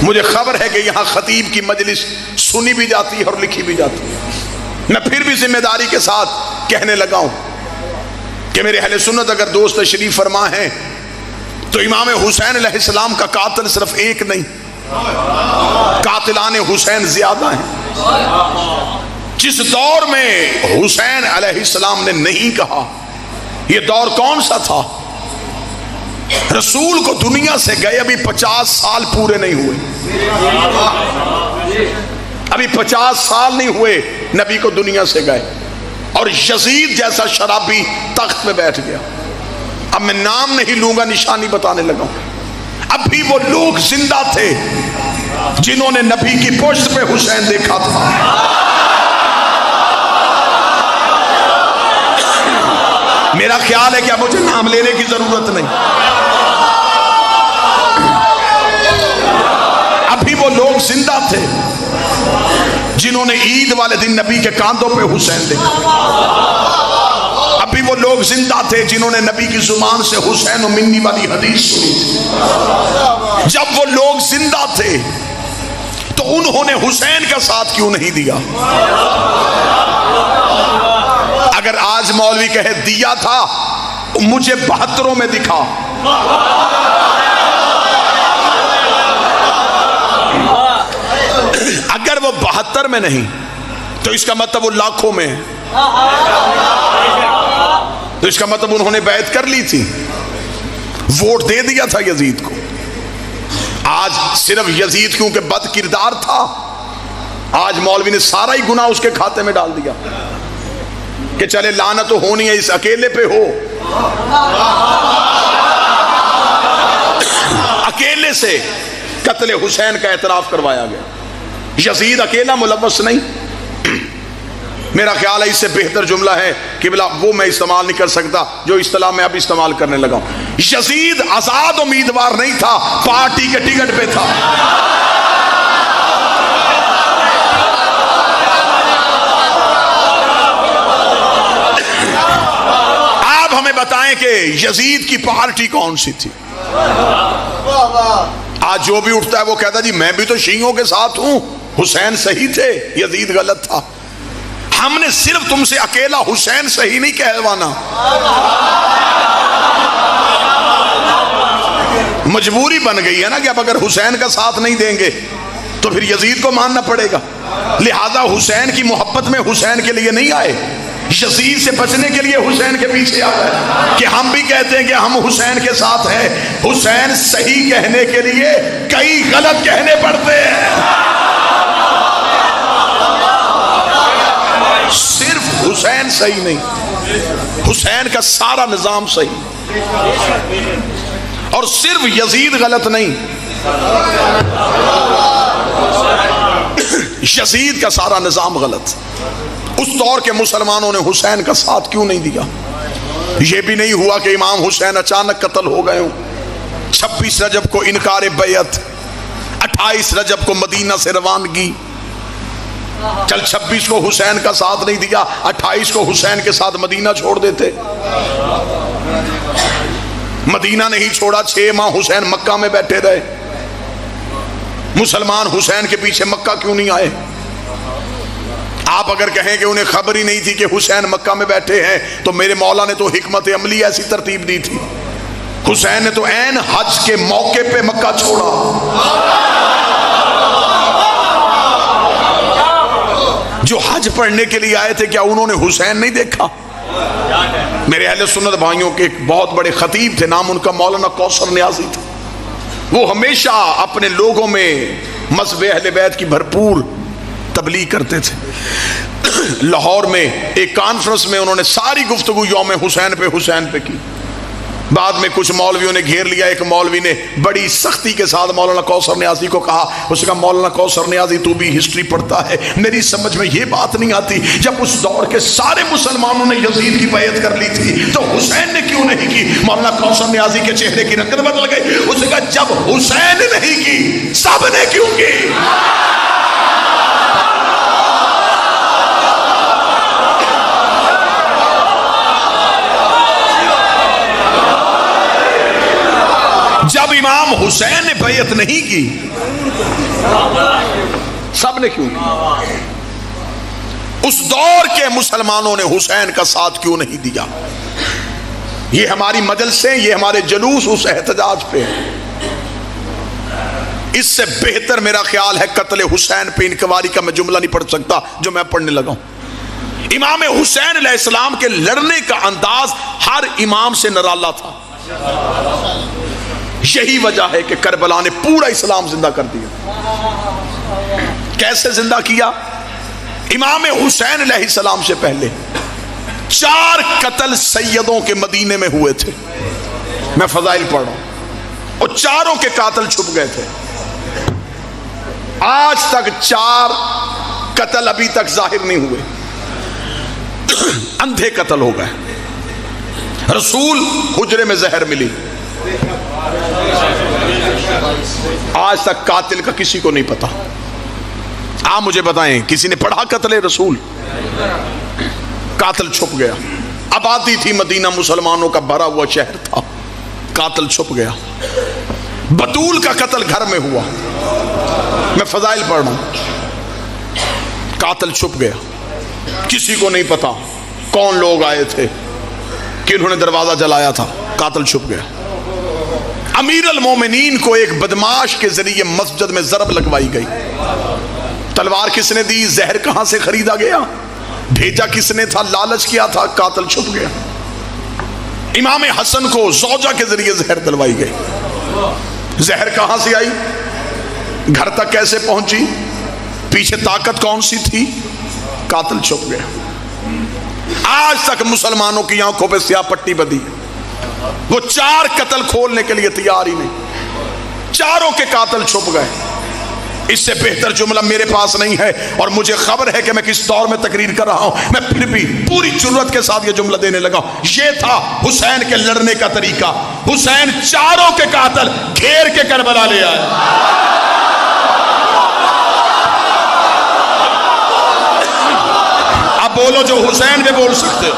مجھے خبر ہے کہ یہاں خطیب کی مجلس سنی بھی جاتی ہے اور لکھی بھی جاتی ہے. میں پھر بھی ذمہ داری کے ساتھ کہنے لگا ہوں کہ میرے اہل سنت اگر دوست تشریف فرما ہیں تو امام حسین علیہ السلام کا قاتل صرف ایک نہیں، قاتلان حسین زیادہ ہیں. جس دور میں حسین علیہ السلام نے نہیں کہا، یہ دور کون سا تھا؟ رسول کو دنیا سے گئے ابھی 50 سال پورے نہیں ہوئے، ابھی 50 سال نہیں ہوئے نبی کو دنیا سے گئے، اور یزید جیسا شرابی تخت میں بیٹھ گیا. اب میں نام نہیں لوں گا، نشانی بتانے لگا ہوں. اب بھی وہ لوگ زندہ تھے جنہوں نے نبی کی پشت پہ حسین دیکھا تھا. میرا خیال ہے کہ اب مجھے نام لینے کی ضرورت نہیں. ابھی وہ لوگ زندہ تھے جنہوں نے عید والے دن نبی کے کاندھوں پہ حسین دیکھا. ابھی وہ لوگ زندہ تھے جنہوں نے نبی کی زبان سے حسین و منی والی حدیث سنی تھی. جب وہ لوگ زندہ تھے تو انہوں نے حسین کا ساتھ کیوں نہیں دیا؟ اگر آج مولوی کہے دیا تھا، مجھے 72 میں دکھا. اگر وہ 72 میں نہیں تو اس کا مطلب وہ لاکھوں میں ہے. تو اس کا مطلب انہوں نے بیعت کر لی تھی، ووٹ دے دیا تھا یزید کو. آج صرف یزید کیونکہ بد کردار تھا، آج مولوی نے سارا ہی گناہ اس کے کھاتے میں ڈال دیا کہ چلے لعنت تو ہونی ہے اس اکیلے پہ ہو. اکیلے سے قتل حسین کا اعتراف کروایا گیا، یزید اکیلا ملوث نہیں. میرا خیال ہے اس سے بہتر جملہ ہے کہ بلا وہ میں استعمال نہیں کر سکتا جو اصطلاح میں اب استعمال کرنے لگا ہوں. یزید آزاد امیدوار نہیں تھا، پارٹی کے ٹکٹ پہ تھا. آپ ہمیں بتائیں کہ یزید کی پارٹی کون سی تھی؟ آج جو بھی اٹھتا ہے وہ کہتا ہے جی میں بھی تو شیعوں کے ساتھ ہوں، حسین صحیح تھے، یزید غلط تھا. ہم نے صرف تم سے اکیلا حسین صحیح نہیں کہلوانا، مجبوری بن گئی ہے نا کہ اب اگر حسین کا ساتھ نہیں دیں گے تو پھر یزید کو ماننا پڑے گا. لہذا حسین کی محبت میں حسین کے لیے نہیں آئے، یزید سے بچنے کے لیے حسین کے پیچھے آ گئے کہ ہم بھی کہتے ہیں کہ ہم حسین کے ساتھ ہیں. حسین صحیح کہنے کے لیے کئی غلط کہنے پڑتے ہیں. صرف حسین صحیح نہیں، حسین کا سارا نظام صحیح، اور صرف یزید غلط نہیں، یزید کا سارا نظام غلط. اس دور کے مسلمانوں نے حسین کا ساتھ کیوں نہیں دیا؟ یہ بھی نہیں ہوا کہ امام حسین اچانک قتل ہو گئے ہوں. 26 رجب کو انکار بیعت، 28 رجب کو مدینہ سے روانگی. چل 26 کو حسین کا ساتھ نہیں دیا، 28 کو حسین کے ساتھ مدینہ چھوڑ دیتے. مدینہ نہیں چھوڑا، 6 ماہ حسین مکہ میں بیٹھے رہے. مسلمان حسین کے پیچھے مکہ کیوں نہیں آئے؟ آپ اگر کہیں کہ انہیں خبر ہی نہیں تھی کہ حسین مکہ میں بیٹھے ہیں تو میرے مولا نے تو حکمت عملی ایسی ترتیب دی تھی. حسین نے تو عین حج کے موقع پہ مکہ چھوڑا. جو حج پڑھنے کے لیے آئے تھے کیا انہوں نے حسین نہیں دیکھا؟ میرے اہل سنت بھائیوں کے ایک بہت بڑے خطیب تھے، نام ان کا مولانا کوثر نیازی تھا. وہ ہمیشہ اپنے لوگوں میں مذہب اہل بیت کی بھرپور تبلیغ کرتے تھے. لاہور میں ایک کانفرنس میں انہوں نے ساری گفتگو یوم حسین پہ کی. بعد میں کچھ مولویوں نے گھیر لیا. ایک مولوی نے بڑی سختی کے ساتھ مولانا کوثر نیازی کو کہا، اس نے کہا مولانا کوثر نیازی تو بھی ہسٹری پڑھتا ہے، میری سمجھ میں یہ بات نہیں آتی جب اس دور کے سارے مسلمانوں نے یزید کی بیعت کر لی تھی تو حسین نے کیوں نہیں کی؟ مولانا کوثر نیازی کے چہرے کی رنگت بدل گئی. اس نے کہا جب حسین نے نہیں کی سب نے کیوں کی؟ جب امام حسین نے بیعت نہیں کی سب نے کیوں نہیں؟ اس دور کے مسلمانوں نے حسین کا ساتھ کیوں نہیں دیا؟ یہ ہماری مجلسیں، یہ ہمارے جلوس اس احتجاج پہ ہیں۔ اس سے بہتر میرا خیال ہے قتل حسین پہ انکواری کا میں جملہ نہیں پڑھ سکتا جو میں پڑھنے لگا ہوں۔ امام حسین علیہ السلام کے لڑنے کا انداز ہر امام سے نرالا تھا۔ یہی وجہ ہے کہ کربلا نے پورا اسلام زندہ کر دیا۔ کیسے زندہ کیا؟ امام حسین علیہ السلام سے پہلے 4 قتل سیدوں کے مدینے میں ہوئے تھے۔ میں فضائل پڑھ رہا ہوں، اور چاروں کے قاتل چھپ گئے تھے۔ آج تک 4 قتل ابھی تک ظاہر نہیں ہوئے، اندھے قتل ہو گئے۔ رسول حجرے میں زہر ملی، آج تک قاتل کا کسی کو نہیں پتا۔ آپ مجھے بتائیں کسی نے پڑھا قتل رسول؟ قاتل چھپ گیا۔ آبادی تھی مدینہ، مسلمانوں کا بھرا ہوا شہر تھا، قاتل چھپ گیا۔ بطول کا قتل گھر میں ہوا، میں فضائل پڑھ رہا ہوں، قاتل چھپ گیا، کسی کو نہیں پتا کون لوگ آئے تھے، کنہوں نے دروازہ جلایا تھا، قاتل چھپ گیا۔ امیر المومنین کو ایک بدماش کے ذریعے مسجد میں ضرب لگوائی گئی، تلوار کس نے دی؟ زہر کہاں سے خریدا گیا؟ بھیجا کس نے تھا؟ لالچ کیا تھا؟ قاتل چھپ گیا۔ امام حسن کو زوجہ کے ذریعے زہر دلوائی گئی، زہر کہاں سے آئی؟ گھر تک کیسے پہنچی؟ پیچھے طاقت کون سی تھی؟ قاتل چھپ گیا۔ آج تک مسلمانوں کی آنکھوں پہ سیاہ پٹی بدی، وہ 4 قتل کھولنے کے لیے تیار ہی نہیں، چاروں کے قاتل چھپ گئے۔ اس سے بہتر جملہ میرے پاس نہیں ہے، اور مجھے خبر ہے کہ میں کس دور میں تقریر کر رہا ہوں، میں پھر بھی پوری جرأت کے ساتھ یہ جملہ دینے لگا ہوں۔ یہ تھا حسین کے لڑنے کا طریقہ۔ حسین چاروں کے قاتل گھیر کے کربلا لے آئے۔ اب بولو جو حسین پہ بول سکتے ہو۔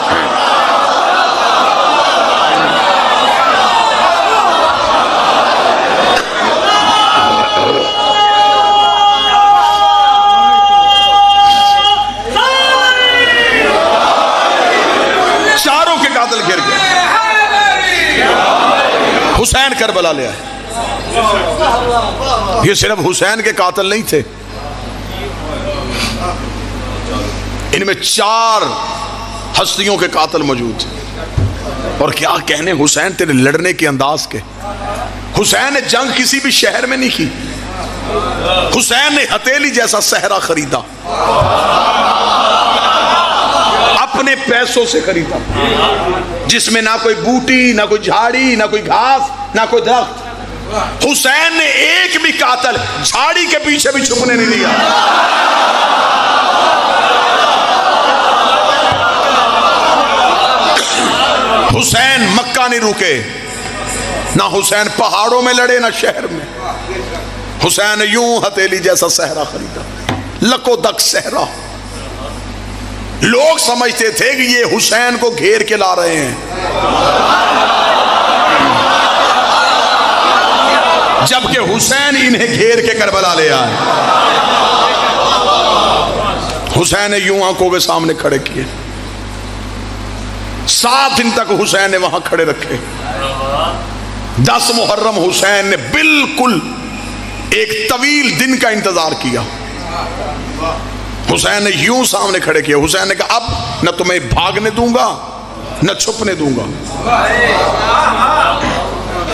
چاروں کے قاتل گھر گئے، حسین کربلا لے آئے۔ یہ صرف حسین کے قاتل نہیں تھے، ان میں 4 ہستیوں کے قاتل موجود تھے۔ اور کیا کہنے حسین تیرے لڑنے کے انداز کے۔ حسین نے جنگ کسی بھی شہر میں نہیں کی، حسین نے ہتھیلی جیسا صحرا خریدا، اپنے پیسوں سے خریدا، جس میں نہ کوئی بوٹی، نہ کوئی جھاڑی، نہ کوئی گھاس، نہ کوئی درخت۔ حسین نے ایک بھی قاتل جھاڑی کے پیچھے بھی چھپنے نہیں دیا۔ حسین مکہ نہیں رکے، نہ حسین پہاڑوں میں لڑے نہ شہر میں۔ حسین نے یوں ہتھیلی جیسا صحرا خریدا، لکو دک صحرا۔ لوگ سمجھتے تھے کہ یہ حسین کو گھیر کے لا رہے ہیں، جبکہ حسین انہیں گھیر کے کربلا لے آئے۔ حسین نے یوں آنکھوں کے سامنے کھڑے کیے، 7 دن تک حسین نے وہاں کھڑے رکھے۔ 10 محرم حسین نے بالکل ایک طویل دن کا انتظار کیا۔ حسین نے یوں سامنے کھڑے کیا، حسین نے کہا اب نہ تمہیں بھاگنے دوں گا نہ چھپنے دوں گا،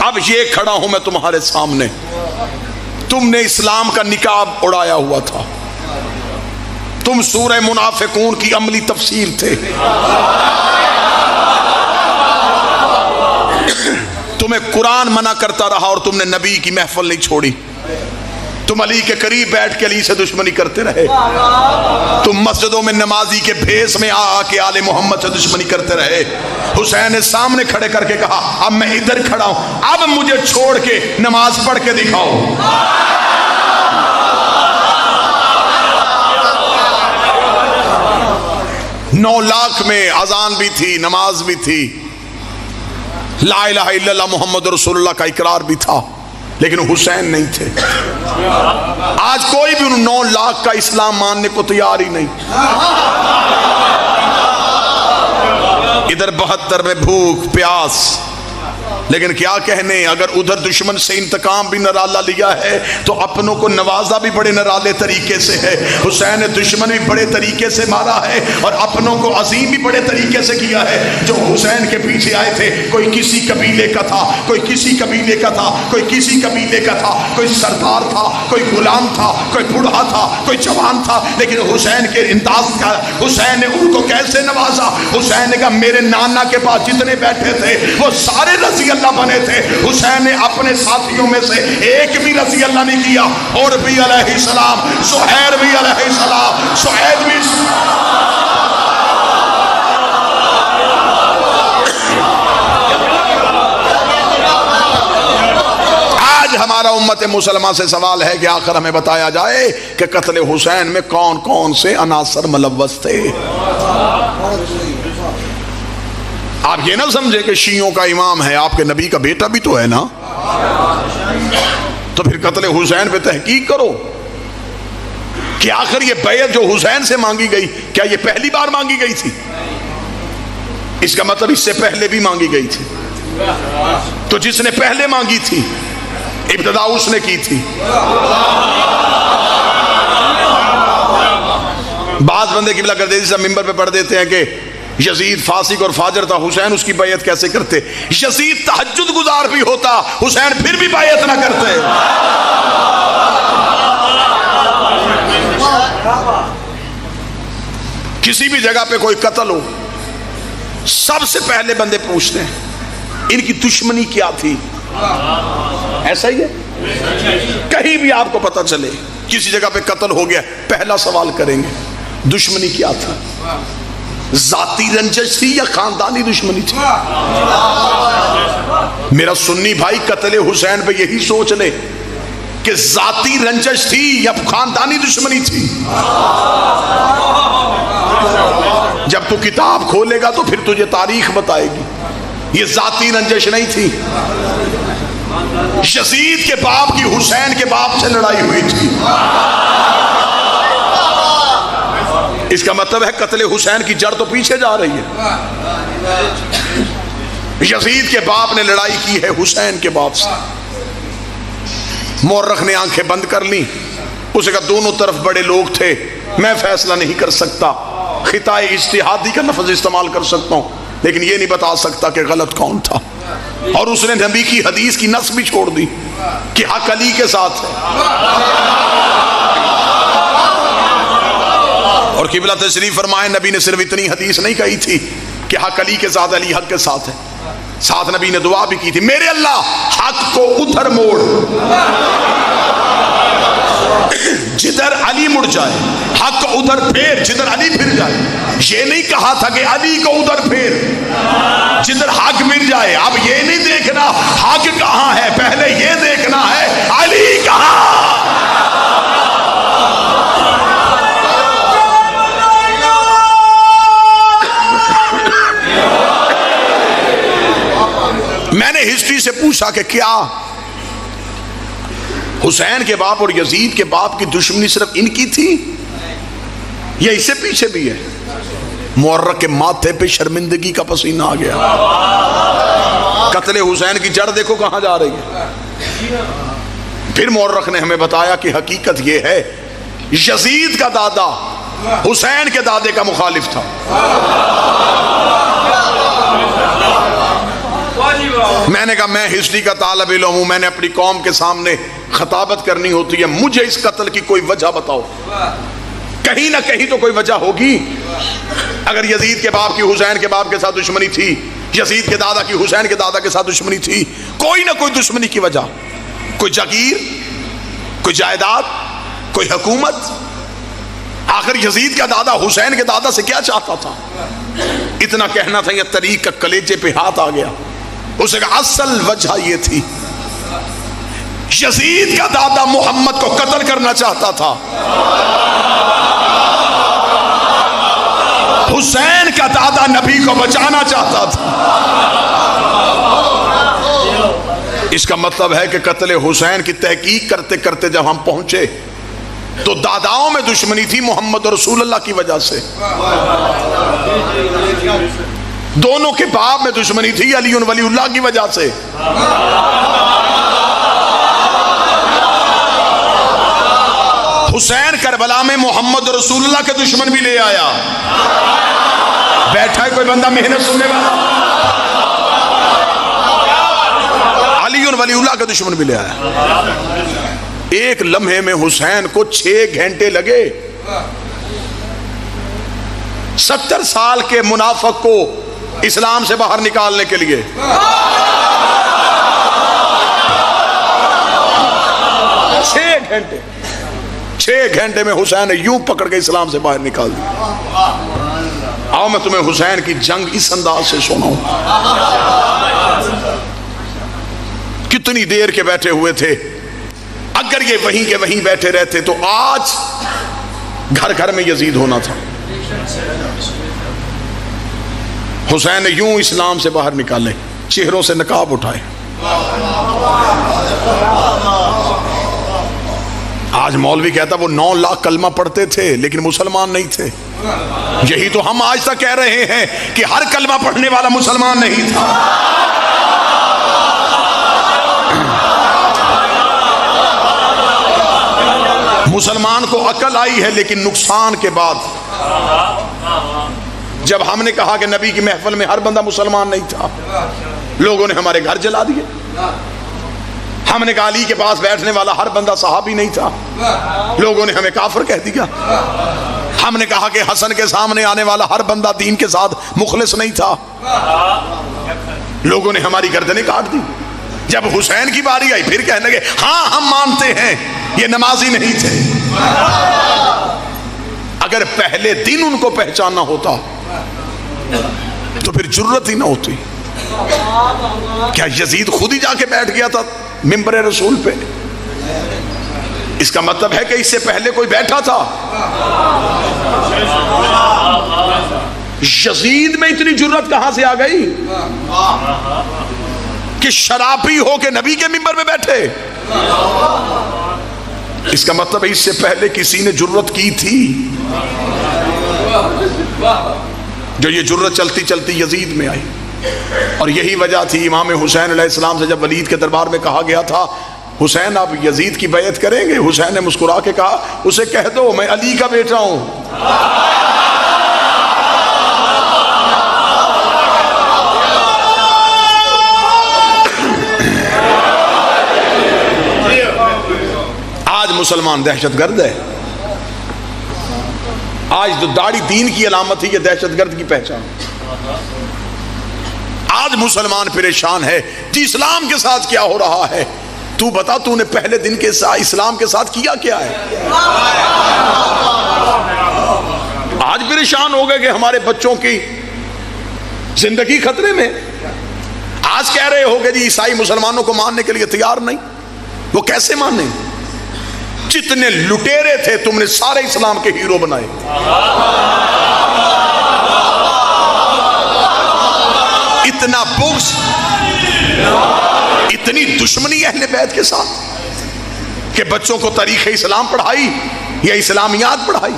اب یہ کھڑا ہوں میں تمہارے سامنے۔ تم نے اسلام کا نقاب اڑایا ہوا تھا، تم سورہ منافقون کی عملی تفسیر تھے، تمہیں قرآن منع کرتا رہا اور تم نے نبی کی محفل نہیں چھوڑی، تم علی کے قریب بیٹھ کے علی سے دشمنی کرتے رہے، تم مسجدوں میں نمازی کے بھیس میں آ کے آل محمد سے دشمنی کرتے رہے۔ حسین نے سامنے کھڑے کر کے کہا اب میں ادھر کھڑا ہوں، اب مجھے چھوڑ کے نماز پڑھ کے دکھاؤ۔ 9 لاکھ میں اذان بھی تھی، نماز بھی تھی، لا الہ الا اللہ محمد رسول اللہ کا اقرار بھی تھا، لیکن حسین نہیں تھے. آج کوئی بھی ان 9 لاکھ کا اسلام ماننے کو تیار ہی نہیں. ادھر 72 میں بھوک پیاس، لیکن کیا کہنے، اگر ادھر دشمن سے انتقام بھی نرالا لیا ہے تو اپنوں کو نوازا بھی بڑے نرالے طریقے سے ہے. حسین نے دشمن بھی بڑے طریقے سے مارا ہے اور اپنوں کو عظیم بھی بڑے طریقے سے کیا ہے. جو حسین کے پیچھے آئے تھے، کوئی کسی قبیلے کا تھا، کوئی کسی قبیلے کا تھا، کوئی کسی قبیلے کا تھا، کوئی سردار تھا، کوئی غلام تھا، کوئی بوڑھا تھا، کوئی جوان تھا، لیکن حسین کے انداز کا حسین نے ان کو کیسے نوازا. حسین نے کہا میرے نانا کے پاس جتنے بیٹھے تھے وہ سارے رضی اللہ بنے تھے. حسین نے اپنے ساتھیوں میں سے ایک بھی رضی اللہ نہیں کیا. اور بھی علیہ السلام، زہیر بھی علیہ السلام، سعید بھی. آج ہمارا امت مسلمہ سے سوال ہے کہ آخر ہمیں بتایا جائے کہ قتل حسین میں کون کون سے عناصر ملوث تھے. آپ یہ نہ سمجھے کہ شیعوں کا امام ہے، آپ کے نبی کا بیٹا بھی تو ہے نا. تو پھر قتل حسین پہ تحقیق کرو کہ آخر یہ بیعت جو حسین سے مانگی گئی، کیا یہ پہلی بار مانگی گئی تھی؟ اس کا مطلب اس سے پہلے بھی مانگی گئی تھی. تو جس نے پہلے مانگی تھی ابتدا اس نے کی تھی. بعض بندے قبلہ کر دیتے ہیں، ممبر پہ پڑھ دیتے ہیں کہ یزید فاسق اور فاجر تھا، حسین اس کی بیعت کیسے کرتے؟ یزید تہجد گزار بھی ہوتا، حسین پھر بھی بیعت نہ کرتے. کسی بھی جگہ پہ کوئی قتل ہو، سب سے پہلے بندے پوچھتے ہیں ان کی دشمنی کیا تھی. ایسا ہی ہے، کہیں بھی آپ کو پتہ چلے کسی جگہ پہ قتل ہو گیا، پہلا سوال کریں گے دشمنی کیا تھا. ذاتی رنجش تھی یا خاندانی دشمنی تھی؟ میرا سنی بھائی قتل حسین پہ یہی سوچ لے کہ ذاتی رنجش تھی یا خاندانی دشمنی تھی. جب تو کتاب کھولے گا تو پھر تجھے تاریخ بتائے گی. یہ ذاتی رنجش نہیں تھی. یزید کے باپ کی حسین کے باپ سے لڑائی ہوئی تھی. اس کا مطلب ہے قتل حسین کی جڑ تو پیچھے جا رہی ہے. یزید کے باپ نے لڑائی کی ہے حسین کے باپ سے. مورخ نے آنکھیں بند کر لی، اسے کہا دونوں طرف بڑے لوگ تھے، میں فیصلہ نہیں کر سکتا. خطۂ اجتہادی کا لفظ استعمال کر سکتا ہوں لیکن یہ نہیں بتا سکتا کہ غلط کون تھا. اور اس نے نبی کی حدیث کی نص بھی چھوڑ دی کہ حق علی کے ساتھ ہے. اور قبلہ تشریف فرمائے نبی نے صرف اتنی حدیث نہیں کہی تھی کہ حق علی کے ساتھ، علی حق کے ساتھ ہے، ساتھ نبی نے دعا بھی کی تھی میرے اللہ حق کو ادھر موڑ جدھر علی مڑ جائے، حق کو ادھر پھیر جدھر علی پھر جائے. یہ نہیں کہا تھا کہ علی کو ادھر پھیر جدھر حق مل جائے. اب یہ نہیں دیکھنا حق کہاں ہے، پہلے یہ دیکھنا ہے علی کہاں. میں نے ہسٹری سے پوچھا کہ کیا حسین کے باپ اور یزید کے باپ کی دشمنی صرف ان کی تھی یا اس سے پیچھے بھی ہے؟ مورخ کے ماتھے پہ شرمندگی کا پسینہ آ گیا. قتل حسین کی جڑ دیکھو کہاں جا رہی ہے. پھر مورخ نے ہمیں بتایا کہ حقیقت یہ ہے یزید کا دادا حسین کے دادے کا مخالف تھا. میں نے کہا میں ہسٹری کا طالب علم ہوں، میں نے اپنی قوم کے سامنے خطابت کرنی ہوتی ہے، مجھے اس قتل کی کوئی وجہ بتاؤ. کہیں نہ کہیں تو کوئی وجہ ہوگی. اگر یزید کے باپ کی حسین کے باپ کے ساتھ دشمنی تھی، یزید کے دادا کی حسین کے دادا کے ساتھ دشمنی تھی، کوئی نہ کوئی دشمنی کی وجہ، کوئی جاگیر، کوئی جائیداد، کوئی حکومت. آخر یزید کا دادا حسین کے دادا سے کیا چاہتا تھا؟ اتنا کہنا تھا یا طریق کا کلیجے پہ ہاتھ آ گیا. اسے کہا اصل وجہ یہ تھی یزید کا دادا محمد کو قتل کرنا چاہتا تھا، حسین کا دادا نبی کو بچانا چاہتا تھا. اس کا مطلب ہے کہ قتل حسین کی تحقیق کرتے کرتے جب ہم پہنچے تو داداؤں میں دشمنی تھی محمد رسول اللہ کی وجہ سے، دونوں کے باپ میں دشمنی تھی علی ولی اللہ کی وجہ سے، حسین کربلا میں محمد رسول اللہ کے دشمن بھی لے آیا۔ بیٹھا ہے کوئی بندہ محنت سننے والا؟ علی ولی اللہ کے دشمن بھی لے آیا۔ ایک لمحے میں حسین کو 6 گھنٹے لگے 70 سال کے منافق کو اسلام سے باہر نکالنے کے لیے۔ 6 گھنٹے میں حسین نے یوں پکڑ کے اسلام سے باہر نکال دیا۔ آؤ میں تمہیں حسین کی جنگ اس انداز سے سناؤں۔ کتنی دیر کے بیٹھے ہوئے تھے، اگر یہ وہیں کے وہیں بیٹھے رہتے تو آج گھر گھر میں یزید ہونا تھا۔ حسین نے یوں اسلام سے باہر نکالے، چہروں سے نقاب اٹھائے۔ آج مولوی کہتا وہ 9 لاکھ کلمہ پڑھتے تھے لیکن مسلمان نہیں تھے۔ یہی تو ہم آج تک کہہ رہے ہیں کہ ہر کلمہ پڑھنے والا مسلمان نہیں تھا۔ مسلمان کو عقل آئی ہے لیکن نقصان کے بعد۔ جب ہم نے کہا کہ نبی کی محفل میں ہر بندہ مسلمان نہیں تھا، لوگوں نے ہمارے گھر جلا دیے۔ ہم نے کہا علی کے پاس بیٹھنے والا ہر بندہ صحابی نہیں تھا، لوگوں نے ہمیں کافر کہہ دیا۔ ہم نے کہا کہ حسن کے سامنے آنے والا ہر بندہ دین کے ساتھ مخلص نہیں تھا، لوگوں نے ہماری گردنیں کاٹ دی۔ جب حسین کی باری آئی پھر کہنے لگے ہاں ہم مانتے ہیں یہ نمازی نہیں تھے۔ اگر پہلے دن ان کو پہچاننا ہوتا تو پھر جرت ہی نہ ہوتی۔ کیا یزید خود ہی جا کے بیٹھ گیا تھا منبر رسول پہ؟ اس کا مطلب ہے کہ اس سے پہلے کوئی بیٹھا تھا۔ یزید میں اتنی جرت کہاں سے آ گئی کہ شرابی ہو کے نبی کے منبر میں بیٹھے؟ اس کا مطلب ہے اس سے پہلے کسی نے جرت کی تھی۔ جو یہ جرت چلتی چلتی یزید میں آئی، اور یہی وجہ تھی امام حسین علیہ السلام سے جب ولید کے دربار میں کہا گیا تھا حسین آپ یزید کی بیعت کریں گے؟ حسین نے مسکرا کے کہا اسے کہہ دو میں علی کا بیٹا ہوں۔ آج مسلمان دہشت گرد ہے۔ آج تو داڑھی دین کی علامت ہی یہ دہشت گرد کی پہچان۔ آج مسلمان پریشان ہے کہ اسلام کے ساتھ کیا ہو رہا ہے۔ تو بتا تو نے پہلے دن کے ساتھ اسلام کے ساتھ کیا کیا ہے؟ آج پریشان ہو گئے کہ ہمارے بچوں کی زندگی خطرے میں۔ آج کہہ رہے ہو کہ جی عیسائی مسلمانوں کو ماننے کے لیے تیار نہیں، وہ کیسے مانے؟ جتنے لٹیرے تھے تم نے سارے اسلام کے ہیرو بنائے۔ اتنا بغض، اتنی دشمنی اہل بیت کے ساتھ کہ بچوں کو تاریخ اسلام پڑھائی یا اسلامیات پڑھائی،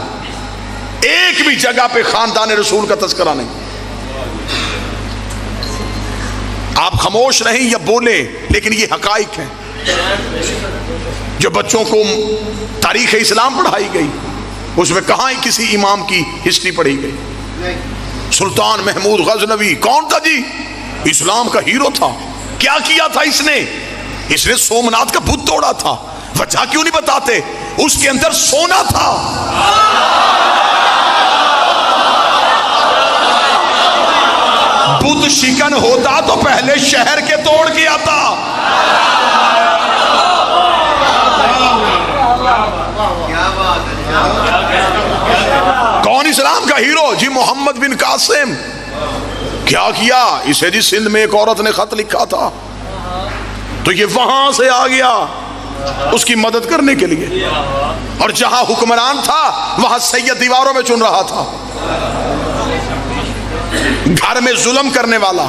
ایک بھی جگہ پہ خاندان رسول کا تذکرہ نہیں۔ آپ خاموش رہیں یا بولیں لیکن یہ حقائق ہیں۔ جو بچوں کو تاریخ اسلام پڑھائی گئی اس میں کہاں ہی کسی امام کی ہسٹری پڑھی گئی؟ سلطان محمود غزنوی کون تھا جی؟ اسلام کا ہیرو تھا۔ کیا کیا تھا اس نے؟ اس نے سومناتھ کا بت توڑا تھا۔ وجہ کیوں نہیں بتاتے؟ اس کے اندر سونا تھا۔ بت شکن ہوتا تو پہلے شہر کے توڑ کے آتا۔ کون اسلام کا ہیرو؟ جی محمد بن قاسم۔ کیا کیا اسے؟ جی سندھ میں ایک عورت نے خط لکھا تھا تو یہ وہاں سے آ گیا اس کی مدد کرنے کے لیے، اور جہاں حکمران تھا وہاں سید دیواروں میں چن رہا تھا۔ گھر میں ظلم کرنے والا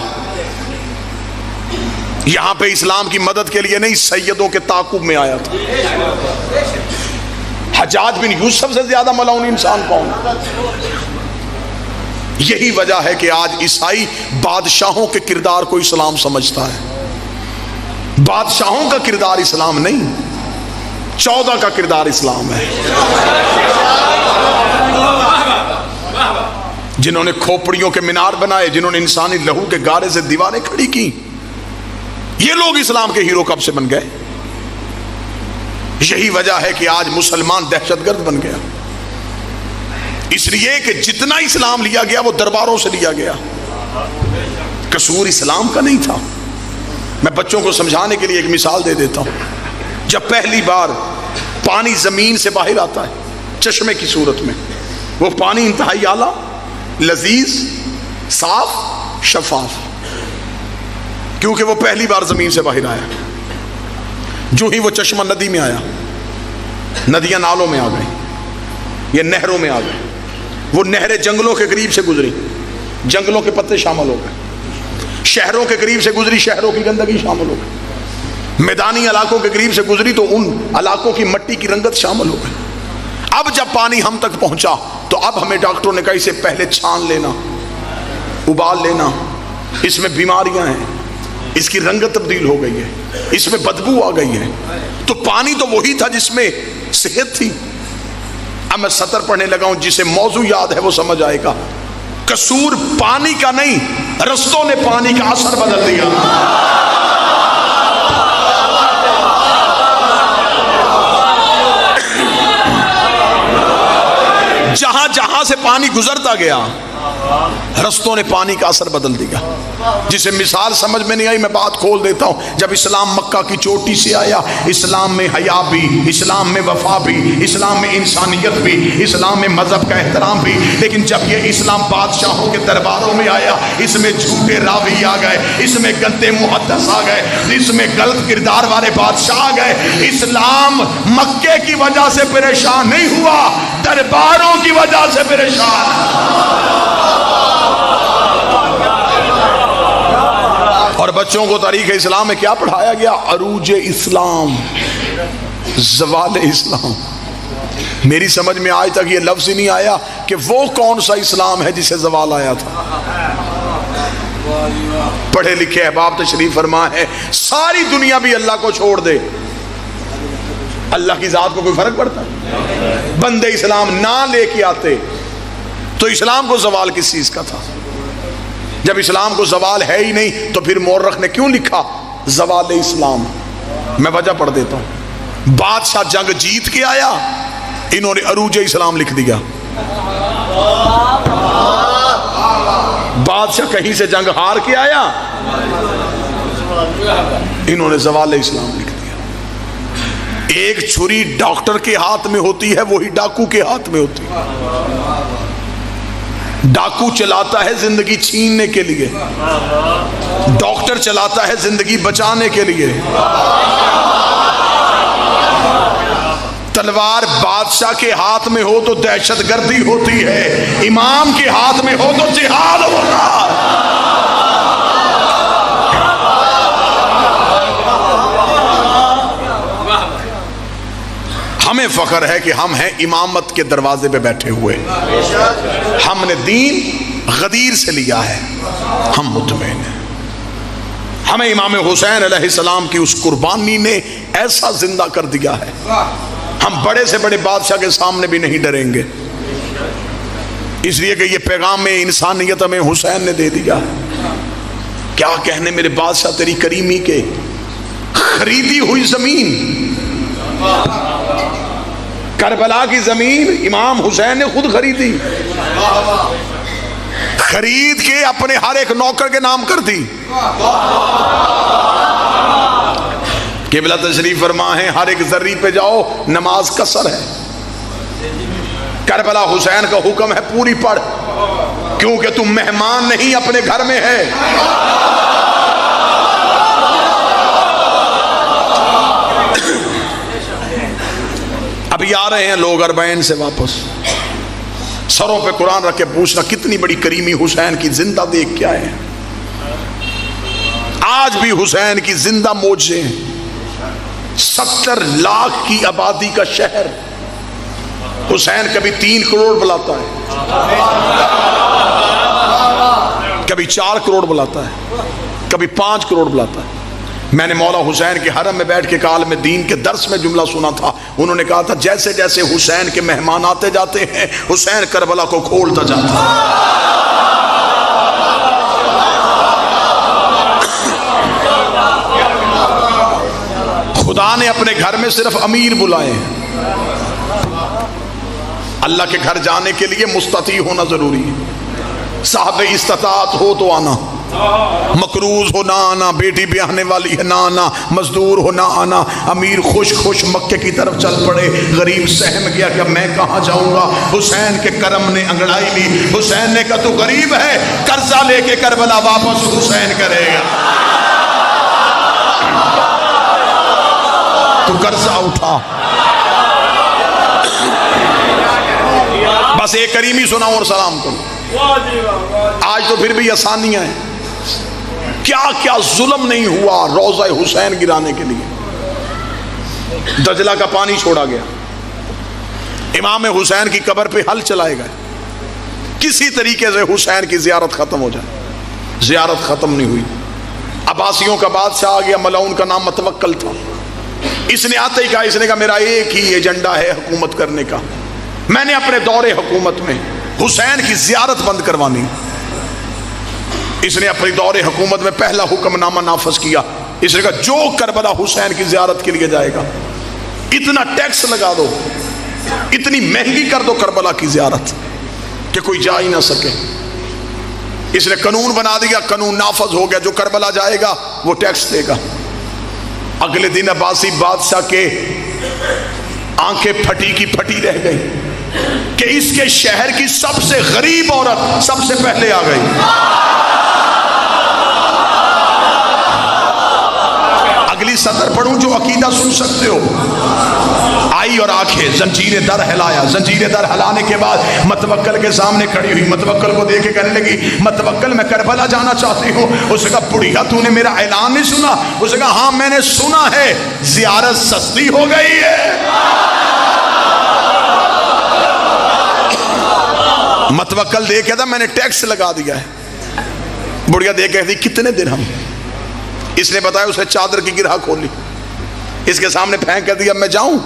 یہاں پہ اسلام کی مدد کے لیے نہیں، سیدوں کے تعاقب میں آیا تھا۔ حجاج بن یوسف سے زیادہ ملعون انسان کون؟ یہی وجہ ہے کہ آج عیسائی بادشاہوں کے کردار کو اسلام سمجھتا ہے۔ بادشاہوں کا کردار اسلام نہیں، 14 کا کردار اسلام ہے۔ جنہوں نے کھوپڑیوں کے مینار بنائے، جنہوں نے انسانی لہو کے گارے سے دیواریں کھڑی کی، یہ لوگ اسلام کے ہیرو کب سے بن گئے؟ یہی وجہ ہے کہ آج مسلمان دہشت گرد بن گیا، اس لیے کہ جتنا اسلام لیا گیا وہ درباروں سے لیا گیا، قصور اسلام کا نہیں تھا۔ میں بچوں کو سمجھانے کے لیے ایک مثال دے دیتا ہوں۔ جب پہلی بار پانی زمین سے باہر آتا ہے چشمے کی صورت میں، وہ پانی انتہائی اعلیٰ، لذیذ، صاف، شفاف، کیونکہ وہ پہلی بار زمین سے باہر آیا۔ جو ہی وہ چشمہ ندی میں آیا، ندیاں نالوں میں آ گئی، یہ نہروں میں آ گئی، وہ نہریں جنگلوں کے قریب سے گزری، جنگلوں کے پتے شامل ہو گئے، شہروں کے قریب سے گزری، شہروں کی گندگی شامل ہو گئی، میدانی علاقوں کے قریب سے گزری تو ان علاقوں کی مٹی کی رنگت شامل ہو گئی۔ اب جب پانی ہم تک پہنچا تو اب ہمیں ڈاکٹروں نے کہا اسے پہلے چھان لینا، ابال لینا، اس میں بیماریاں ہیں، اس کی رنگت تبدیل ہو گئی ہے، اس میں بدبو آ گئی ہے۔ تو پانی تو وہی تھا جس میں صحت تھی۔ اب میں سطر پڑھنے لگا ہوں، جسے موضوع یاد ہے وہ سمجھ آئے گا۔ قصور پانی کا نہیں، رستوں نے پانی کا اثر بدل دیا۔ جہاں جہاں سے پانی گزرتا گیا، رستوں نے پانی کا اثر بدل دیا۔ جسے مثال سمجھ میں نہیں آئی میں بات کھول دیتا ہوں۔ جب اسلام مکہ کی چوٹی سے آیا، اسلام میں حیا بھی، اسلام میں وفا بھی، اسلام میں انسانیت بھی، اسلام میں مذہب کا احترام بھی، لیکن جب یہ اسلام بادشاہوں کے درباروں میں آیا، اس میں جھوٹے راوی آ گئے، اس میں گندے محدث آ گئے، اس میں غلط کردار والے بادشاہ آ گئے۔ اسلام مکے کی وجہ سے پریشان نہیں ہوا، درباروں کی وجہ سے پریشان۔ اور بچوں کو تاریخ اسلام میں کیا پڑھایا گیا؟ عروج اسلام، زوال اسلام۔ میری سمجھ میں آج تک یہ لفظ ہی نہیں آیا کہ وہ کون سا اسلام ہے جسے زوال آیا تھا۔ پڑھے لکھے احباب تشریف فرما ہے، ساری دنیا بھی اللہ کو چھوڑ دے، اللہ کی ذات کو کوئی فرق پڑتا ہے؟ بندے اسلام نہ لے کے آتے تو اسلام کو زوال کس چیز کا تھا؟ جب اسلام کو زوال ہے ہی نہیں تو پھر مورخ نے کیوں لکھا زوال اسلام؟ میں وجہ پڑھ دیتا ہوں۔ بادشاہ جنگ جیت کے آیا، انہوں نے عروج اسلام لکھ دیا۔ بادشاہ کہیں سے جنگ ہار کے آیا، انہوں نے زوال اسلام لکھ دیا۔ ایک چھری ڈاکٹر کے ہاتھ میں ہوتی ہے، وہی ڈاکو کے ہاتھ میں ہوتی ہے۔ ڈاکو چلاتا ہے زندگی چھیننے کے لیے، ڈاکٹر چلاتا ہے زندگی بچانے کے لیے۔ تلوار بادشاہ کے ہاتھ میں ہو تو دہشت گردی ہوتی ہے، امام کے ہاتھ میں ہو تو جہاد ہوتا۔ ہمیں فخر ہے کہ ہم ہیں امامت کے دروازے پہ بیٹھے ہوئے، ہم نے دین غدیر سے لیا ہے، ہم مطمئن ہیں۔ ہمیں امام حسین علیہ السلام کی اس قربانی نے ایسا زندہ کر دیا ہے، ہم بڑے سے بڑے بادشاہ کے سامنے بھی نہیں ڈریں گے، اس لیے کہ یہ پیغام انسانیت ہمیں حسین نے دے دیا۔ کیا کہنے میرے بادشاہ تیری کریمی کے، خریدی ہوئی زمین، کربلا کی زمین امام حسین نے خود خریدی، خرید کے اپنے ہر ایک نوکر کے نام کر دی۔ قبلہ تشریف فرما ہے، ہر ایک ذری پہ جاؤ نماز قصر ہے۔ کربلا حسین کا حکم ہے پوری پڑھ، کیونکہ تم مہمان نہیں اپنے گھر میں ہے۔ ابھی آ رہے ہیں لوگ اربعین سے واپس، سروں پہ قرآن رکھ کے پوچھنا کتنی بڑی کریمی حسین کی زندہ دیکھ کے آئے ہیں۔ آج بھی حسین کی زندہ موجیں ہیں. 70 لاکھ کی آبادی کا شہر. حسین کبھی 3 کروڑ بلاتا ہے, کبھی 4 کروڑ بلاتا ہے, کبھی 5 کروڑ بلاتا ہے. میں نے مولا حسین کے حرم میں بیٹھ کے عالم دین کے درس میں جملہ سنا تھا. انہوں نے کہا تھا جیسے جیسے حسین کے مہمان آتے جاتے ہیں حسین کربلا کو کھولتا جاتا ہے. خدا نے اپنے گھر میں صرف امیر بلائے ہیں. اللہ کے گھر جانے کے لیے مستطیع ہونا ضروری ہے. صاحب استطاعت ہو تو آنا, مقروض ہو نہ آنا, بیٹی بیاہنے والی ہے نہ آنا, مزدور ہو نہ آنا. امیر خوش خوش مکے کی طرف چل پڑے, غریب سہم گیا کہ میں کہاں جاؤں گا. حسین کے کرم نے انگڑائی لی. حسین نے کہا تو غریب ہے, قرضہ لے کے کربلا واپس حسین کرے گا. تو قرضہ اٹھا. بس ایک کریمی سناؤں اور سلام کروں. آج تو پھر بھی آسانیاں ہیں. کیا کیا ظلم نہیں ہوا روضہ حسین گرانے کے لیے. دجلہ کا پانی چھوڑا گیا, امام حسین کی قبر پہ حل چلائے گئے, کسی طریقے سے حسین کی زیارت ختم ہو جائے. زیارت ختم نہیں ہوئی. عباسیوں کا بادشاہ آ گیا, ملعون کا نام متوکل تھا. اس نے آتے ہی کہا, اس نے کہا میرا ایک ہی ایجنڈا ہے حکومت کرنے کا. میں نے اپنے دور حکومت میں حسین کی زیارت بند کروانی. اس نے اپنی دور حکومت میں پہلا حکم نامہ نافذ کیا. اس نے کہا جو کربلا حسین کی زیارت کے لیے جائے گا اتنا ٹیکس لگا دو, اتنی مہنگی کر دو کربلا کی زیارت کہ کوئی جا ہی نہ سکے. اس نے قانون بنا دیا, قانون نافذ ہو گیا. جو کربلا جائے گا وہ ٹیکس دے گا. اگلے دن عباسی بادشاہ کے آنکھیں پھٹی کی پھٹی رہ گئی کہ اس کے شہر کی سب سے غریب عورت سب سے پہلے آ گئی. اگلی سطر پڑھوں جو عقیدہ سن سکتے ہو. آئی اور آنکھیں, زنجیر در ہلایا. زنجیر در ہلانے کے بعد متوکل کے سامنے کھڑی ہوئی. متوکل کو دیکھ کے کہنے لگی متوکل میں کربلا جانا چاہتی ہوں. اس نے کہا بڑھیا تو نے میرا اعلان نہیں سنا؟ اس نے کہا ہاں میں نے سنا ہے, زیارت سستی ہو گئی ہے. متوکل دیکھ کے تھا میں نے ٹیکس لگا دیا ہے. بڑھیا دیکھ کے تھی کتنے درہم. اس نے بتایا, اسے چادر کی گرہ کھولی, اس کے سامنے پھینک کر دیا میں جاؤں.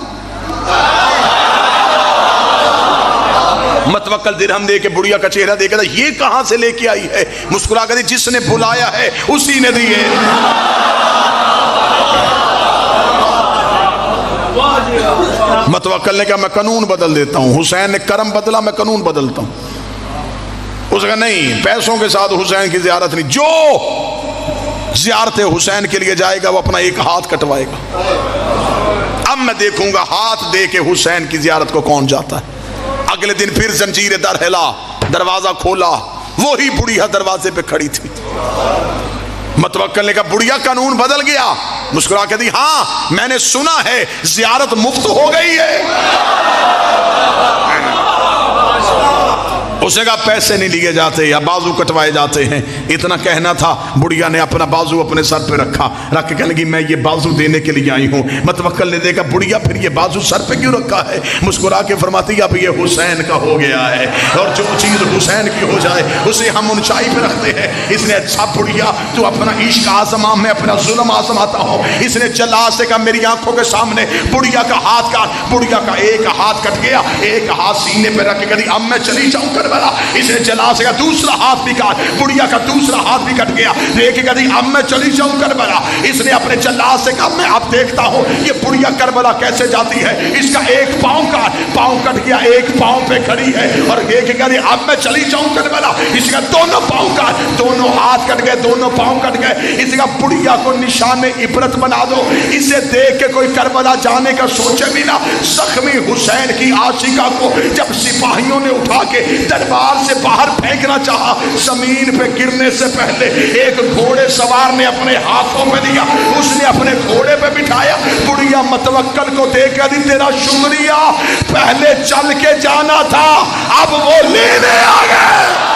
متوکل درہم دے کے بڑھیا کا چہرہ دیکھا تھا, یہ کہاں سے لے کے آئی ہے؟ مسکرا کر دی جس نے بلایا ہے اسی نے دیے. متوکل نے کہا میں قانون بدل دیتا ہوں. حسین نے کرم بدلا, میں قانون بدلتا ہوں. اس نے کہا نہیں, پیسوں کے ساتھ حسین کی زیارت نہیں. جو زیارت حسین کے لیے جائے گا وہ اپنا ایک ہاتھ کٹوائے گا. اب میں دیکھوں گا ہاتھ دے کے حسین کی زیارت کو کون جاتا ہے. اگلے دن پھر زنجیر در ہلا, دروازہ کھولا, وہی بڑھیا دروازے پہ کھڑی تھی. متوکل نے کہا بڑھیا قانون بدل گیا. مسکرا کے دی ہاں میں نے سنا ہے زیارت مفت ہو گئی ہے. اس نے کہا پیسے نہیں لیے جاتے یا بازو کٹوائے جاتے ہیں. اتنا کہنا تھا, بڑھیا نے اپنا بازو اپنے سر پہ رکھا, رکھ کے کہنے لگی میں یہ بازو دینے کے لیے آئی ہوں. متوکل نے دیکھا بڑھیا پھر یہ بازو سر پہ کیوں رکھا ہے؟ مسکرا کے فرماتی اب یہ حسین کا ہو گیا ہے, اور جو چیز حسین کی ہو جائے اسے ہم اونچائی پہ رکھتے ہیں. اس نے اچھا بڑھیا تو اپنا عشق آزما, میں اپنا ظلم آزماتا ہوں. اس نے جلا سے کہا میری آنکھوں کے سامنے بڑھیا کا ہاتھ کاٹ. بڑھیا کا ایک ہاتھ کٹ گیا, ایک ہاتھ سینے پہ رکھ کے کہی اب میں چلی جاؤں کربلا. اس نے جلا سے کہا دوسرا ہاتھ بھی کاٹ. بڑھیا کا دوسرا ہاتھ بھی کٹ گیا. دیکھ کے کہی اب میں چلی جاؤں کربلا. اس نے اپنے جلا سے کہا میں اب دیکھتا ہوں یہ بڑھیا کربلا کیسے جاتی ہے. اس کا ایک پاؤں کٹ گیا, ایک پاؤں پہ کھڑی ہے, اور دیکھ کے کہی اب میں چلی جاؤں کربلا. اس کا دونوں پاؤں کاٹ, دونوں ہاتھ کٹ گئے, دونوں پاؤں کٹ گئے. اس کا بڑھیا کو نشان عبرت بنا دو. اسے دیکھ کے کوئی کربلا جانے کا سوچے بھی نہ. زخمی حسین کی عاشقہ کو جب سپاہیوں نے اٹھا کے دربار سے باہر پھینکنا چاہا, زمین پہ گرنے سے پہلے ایک گھوڑے سوار نے اپنے ہاتھوں پہ دیا, اس نے اپنے گھوڑے پہ بٹھایا. بڑھیا متوکل کو دیکھ کر دی تیرا شکریہ, پہلے چل کے جانا تھا اب وہ لینے آ گئے.